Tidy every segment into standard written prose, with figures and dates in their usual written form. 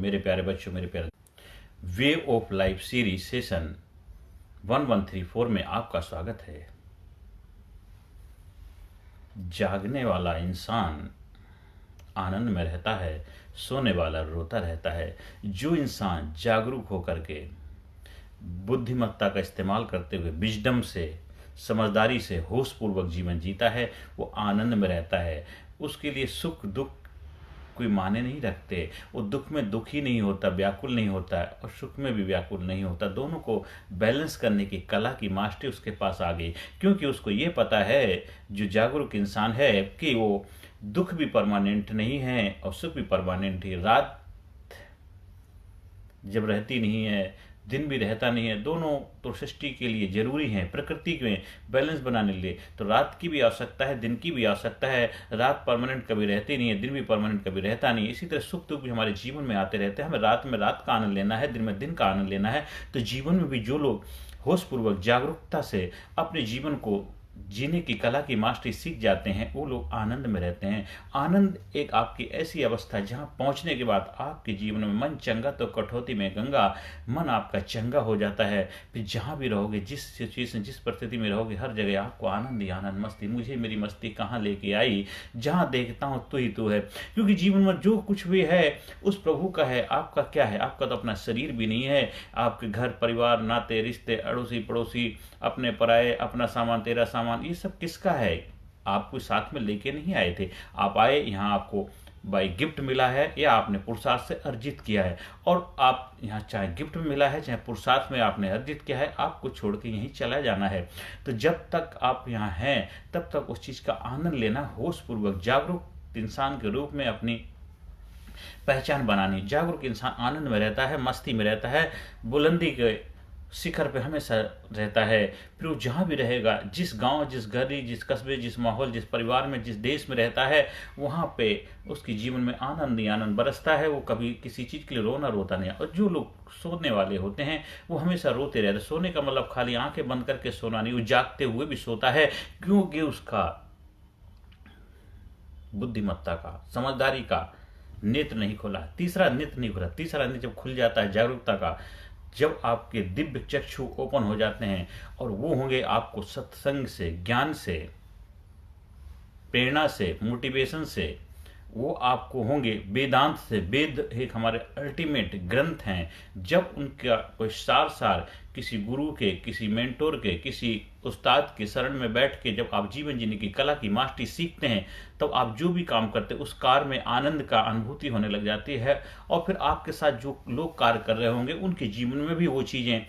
मेरे प्यारे बच्चों, मेरे प्यारे, way of life series session 1134 में आपका स्वागत है। जागने वाला इंसान आनंद में रहता है, सोने वाला रोता रहता है। जो इंसान जागरूक होकर के बुद्धिमत्ता का इस्तेमाल करते हुए विजडम से, समझदारी से होशपूर्वक जीवन जीता है, वो आनंद में रहता है। उसके लिए सुख दुख कोई माने नहीं रखते। वो दुख में दुखी नहीं होता, व्याकुल नहीं होता है, और सुख में भी व्याकुल नहीं होता। दोनों को बैलेंस करने की कला की मास्टरी उसके पास आ गई, क्योंकि उसको ये पता है, जो जागरूक इंसान है, कि वो दुख भी परमानेंट नहीं है और सुख भी परमानेंट ही। रात जब रहती नहीं है, दिन भी रहता नहीं है, दोनों तो सृष्टि के लिए जरूरी हैं। प्रकृति में बैलेंस बनाने के लिए तो रात की भी आवश्यकता है, दिन की भी आवश्यकता है। रात परमानेंट कभी रहती नहीं है, दिन भी परमानेंट कभी रहता नहीं है। इसी तरह सुख दुख भी हमारे जीवन में आते रहते हैं। हमें रात में रात का आनंद लेना है, दिन में दिन का आनंद लेना है। तो जीवन में भी जो लोग होशपूर्वक जागरूकता से अपने जीवन को जीने की कला की मास्टरी सीख जाते हैं, वो लोग आनंद में रहते हैं। आनंद एक आपकी ऐसी अवस्था है जहां पहुंचने के बाद आपके जीवन में मन चंगा तो कठौती में गंगा, मन आपका चंगा हो जाता है। फिर जहां भी रहोगे, जिस सिचुएशन, जिस परिस्थिति में रहोगे, हर जगह आपको आनंद ही आनंद, मस्ती। मुझे मेरी मस्ती कहाँ लेके आई, जहां देखता हूं तू ही तू है। क्योंकि जीवन में जो कुछ भी है उस प्रभु का है। आपका क्या है? आपका तो अपना शरीर भी नहीं है। आपके घर परिवार, नाते रिश्ते, अड़ोसी पड़ोसी, अपने पराये, अपना सामान, तेरा सामान, ये सब किसका है? आप कोई साथ में लेके नहीं आए थे। आप आए यहाँ, आपको बाई गिफ्ट मिला है या आपने पुरुषार्थ से अर्जित किया है। और आप यहाँ चाहे गिफ्ट में मिला है, चाहे पुरुषार्थ में आपने अर्जित किया है, आपको छोड़ के यहीं चला जाना है। तो जब तक आप यहाँ हैं तब तक उस चीज का आनंद लेना, होशपूर्वक जागरूक इंसान के रूप में अपनी पहचान बनानी। जागरूक इंसान आनंद में रहता है, मस्ती में रहता है, बुलंदी के शिखर पे हमेशा रहता है। फिर वो जहाँ भी रहेगा, जिस गांव, जिस गली, जिस कस्बे, जिस माहौल, जिस परिवार में, जिस देश में रहता है, वहाँ पे उसके जीवन में आनंद ही आनंद बरसता है। वो कभी किसी चीज़ के लिए रोता नहीं। और जो लोग सोने वाले होते हैं वो हमेशा रोते रहते। सोने का मतलब खाली आंखें बंद करके सोना नहीं, वो जागते हुए भी सोता है, क्योंकि उसका बुद्धिमत्ता का, समझदारी का नेत्र नहीं खुला। तीसरा नेत्र नहीं खुला। तीसरा नेत्र जब खुल जाता है जागरूकता का, जब आपके दिव्य चक्षु ओपन हो जाते हैं, और वो होंगे आपको सत्संग से, ज्ञान से, प्रेरणा से, मोटिवेशन से, वो आपको होंगे वेदांत से। वेद एक हमारे अल्टीमेट ग्रंथ हैं। जब उनका कोई सार किसी गुरु के, किसी मेंटोर के, किसी उस्ताद के शरण में बैठ के जब आप जीवन जीने की कला की मास्टरी सीखते हैं, तब आप जो भी काम करते हैं उस कार्य में आनंद का अनुभूति होने लग जाती है। और फिर आपके साथ जो लोग कार्य कर रहे होंगे उनके जीवन में भी वो चीजें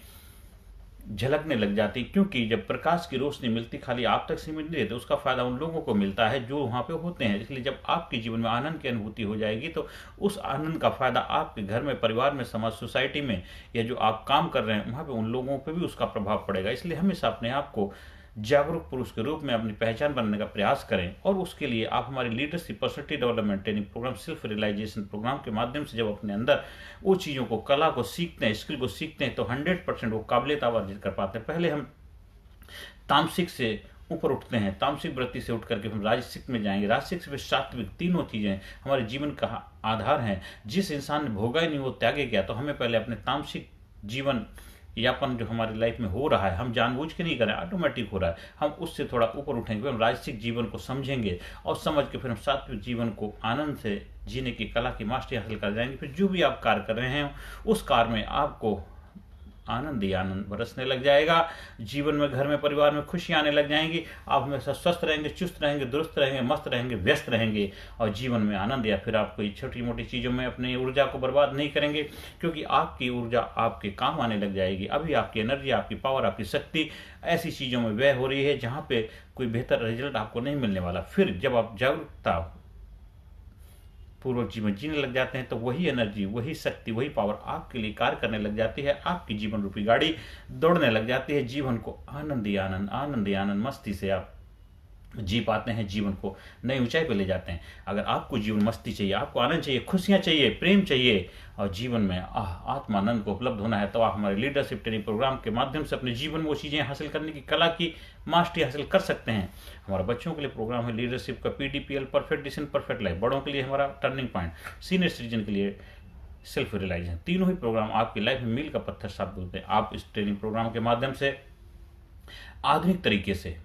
झलकने लग जाती, क्योंकि जब प्रकाश की रोशनी मिलती खाली आप तक सीमित नहीं रहती, उसका फायदा उन लोगों को मिलता है जो वहां पे होते हैं। इसलिए जब आपके जीवन में आनंद की अनुभूति हो जाएगी तो उस आनंद का फायदा आपके घर में, परिवार में, समाज, सोसाइटी में, या जो आप काम कर रहे हैं वहां पे उन लोगों पे भी उसका प्रभाव पड़ेगा। इसलिए हमेशा अपने आप को जागरूक पुरुष के रूप में अपनी पहचान बनाने का प्रयास करें। और उसके लिए आप हमारी leadership, personality development training programme, self realization programme के माध्यम से जब अपने अंदर वो चीज़ों को, कला को सीखते हैं, स्किल को सीखते हैं, तो 100% वो काबिलियत अर्जित कर पाते हैं। पहले हम तामसिक से ऊपर उठते हैं, तामसिक वृत्ति से उठ करके हम राजसिक में जाएंगे। राजसिक से सात्विक, तीनों चीजें हमारे जीवन का आधार हैं। जिस इंसान ने भोगा ही नहीं वो त्यागे गया। तो हमें पहले अपने तामसिक जीवन यापन जो हमारी लाइफ में हो रहा है, हम जानबूझ के नहीं कर रहे हैं, ऑटोमेटिक हो रहा है, हम उससे थोड़ा ऊपर उठेंगे। हम राजसिक जीवन को समझेंगे और समझ के फिर हम सात्विक जीवन को आनंद से जीने की कला की मास्टरी हासिल कर जाएंगे। फिर जो भी आप कार्य कर रहे हैं उस कार्य में आपको आनंद ही आनंद बरसने लग जाएगा। जीवन में, घर में, परिवार में खुशियां आने लग जाएंगी। आप हमेशा स्वस्थ रहेंगे, चुस्त रहेंगे, दुरुस्त रहेंगे, मस्त रहेंगे, व्यस्त रहेंगे, और जीवन में आनंद। या फिर आप कोई छोटी मोटी चीज़ों में अपनी ऊर्जा को बर्बाद नहीं करेंगे, क्योंकि आपकी ऊर्जा आपके काम आने लग जाएगी। अभी आपकी एनर्जी, आपकी पावर, आपकी शक्ति ऐसी चीज़ों में व्यय हो रही है जहाँ पे कोई बेहतर रिजल्ट आपको नहीं मिलने वाला। फिर जब आप जागरूकता पूर्वक जीवन जीने लग जाते हैं तो वही एनर्जी, वही शक्ति, वही पावर आपके लिए कार्य करने लग जाती है। आपकी जीवन रूपी गाड़ी दौड़ने लग जाती है। जीवन को आनंद ही आनंद, आनंद ही आनंद, मस्ती से आप जी पाते हैं, जीवन को नई ऊंचाई पर ले जाते हैं। अगर आपको जीवन मस्ती चाहिए, आपको आनंद चाहिए, खुशियां चाहिए, प्रेम चाहिए, और जीवन में आत्मानंद को उपलब्ध होना है, तो आप हमारे लीडरशिप ट्रेनिंग प्रोग्राम के माध्यम से अपने जीवन में वो चीज़ें हासिल करने की कला की मास्टरी हासिल कर सकते हैं। हमारा बच्चों के लिए प्रोग्राम है लीडरशिप का PDPL, perfect decision perfect life. बड़ों के लिए हमारा टर्निंग पॉइंट, सीनियर सिटीजन के लिए सेल्फ रियलाइजेशन। तीनों ही प्रोग्राम आपकी लाइफ में मील का पत्थर साबित होते हैं। आप इस ट्रेनिंग प्रोग्राम के माध्यम से आधुनिक तरीके से,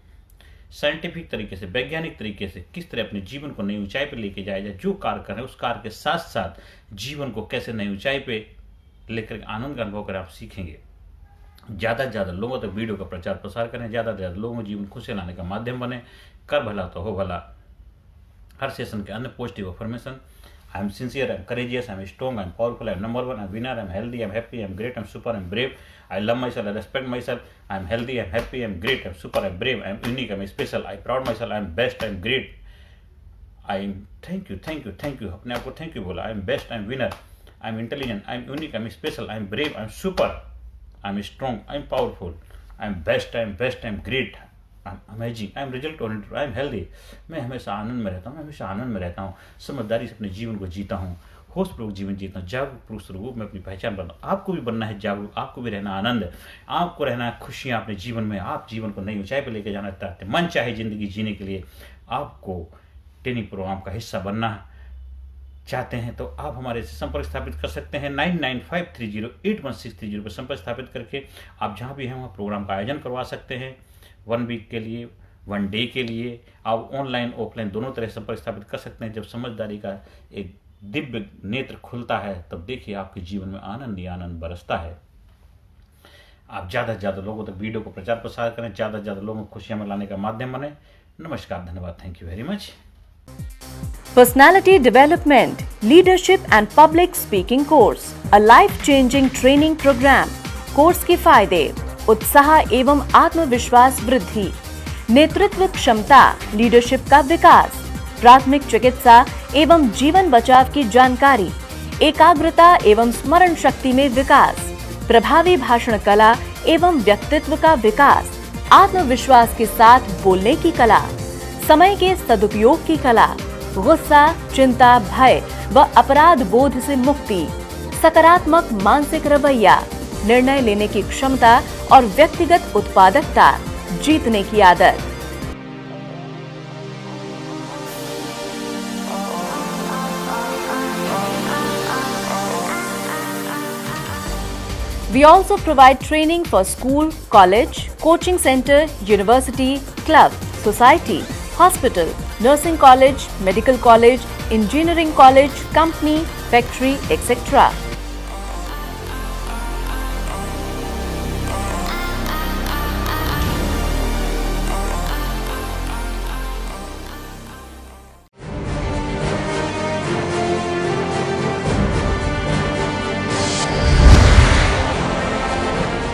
साइंटिफिक तरीके से, वैज्ञानिक तरीके से किस तरह अपने जीवन को नई ऊंचाई पर लेके जाया जाए, जो कार्य कर रहे हैं उस कार्य के साथ साथ जीवन को कैसे नई ऊंचाई पे लेकर आनंद का अनुभव कर आप सीखेंगे। ज़्यादा से ज़्यादा लोगों तक वीडियो का प्रचार प्रसार करें, ज़्यादा से ज़्यादा लोगों को जीवन खुशी लाने का माध्यम बने। कर भला तो हो भला। हर सेशन के अंदर positive affirmation, I am sincere, I am courageous, I am strong, I am powerful, I am number one, I am winner, I am healthy, I am happy, I am great, I am super, I am brave, I love my self, I respect my self, I am healthy, I am happy, I am great, I am super, I am brave, I am unique, I am special, I proud my self, I am best, I am great, I am thank you, thank you, thank you, अपने आप को thank you बोला। I am best, I am winner, I am intelligent, I am unique, I am special, I am brave, I am super, I am strong, I am powerful, I am best, I am best, I am great, I am amazing, I am result oriented, I am healthy. मैं हमेशा आनंद में रहता हूँ, मैं हमेशा आनंद में रहता हूँ, समझदारी से अपने जीवन को जीता हूँ, होशपूर्वक जीवन जीता हूँ, जागरूक पुरुष रूप में अपनी पहचान बनाता हूँ। आपको भी बनना है जागरूक, आपको भी रहना आनंद, आपको रहना है खुशियाँ अपने जीवन में। आप जीवन को नई ऊंचाई पर लेकर जाना चाहते हैं, मन चाहे जिंदगी जीने के लिए आपको ट्रेनिंग प्रोग्राम का हिस्सा बनना चाहते हैं तो आप हमारे से संपर्क स्थापित कर सकते हैं। 9953081630 पर संपर्क स्थापित करके आप जहाँ भी हैं वहाँ प्रोग्राम का आयोजन करवा सकते हैं। 1 वीक के लिए, 1 डे के लिए आप ऑनलाइन ऑफलाइन दोनों तरह संपर्क स्थापित कर सकते हैं। जब समझदारी का एक दिव्य नेत्र खुलता है तब देखिए आपके जीवन में आनंद ही आनंद बरसता है। आप ज़्यादा से ज़्यादा लोगों तक वीडियो को प्रचार प्रसार करें, ज़्यादा से ज़्यादा लोगों को खुशियाँ में लाने का माध्यम बने। नमस्कार, धन्यवाद, thank you very much. Personality Development, Leadership and Public Speaking Course, a life-changing training program. Course के फायदे: उत्साह एवं आत्मविश्वास वृद्धि, नेतृत्व क्षमता, लीडरशिप का विकास, प्राथमिक चिकित्सा एवं जीवन बचाव की जानकारी, एकाग्रता एवं स्मरण शक्ति में विकास, प्रभावी भाषण कला एवं व्यक्तित्व का विकास, आत्मविश्वास के साथ बोलने की कला, समय के सदुपयोग की कला, गुस्सा, चिंता, भय व अपराध बोध से मुक्ति, सकारात्मक मानसिक रवैया, निर्णय लेने की क्षमता और व्यक्तिगत उत्पादकता, जीतने की आदत। We also provide training for school, college, coaching center, university, club, society, hospital, nursing college, medical college, engineering college, company, factory, etc.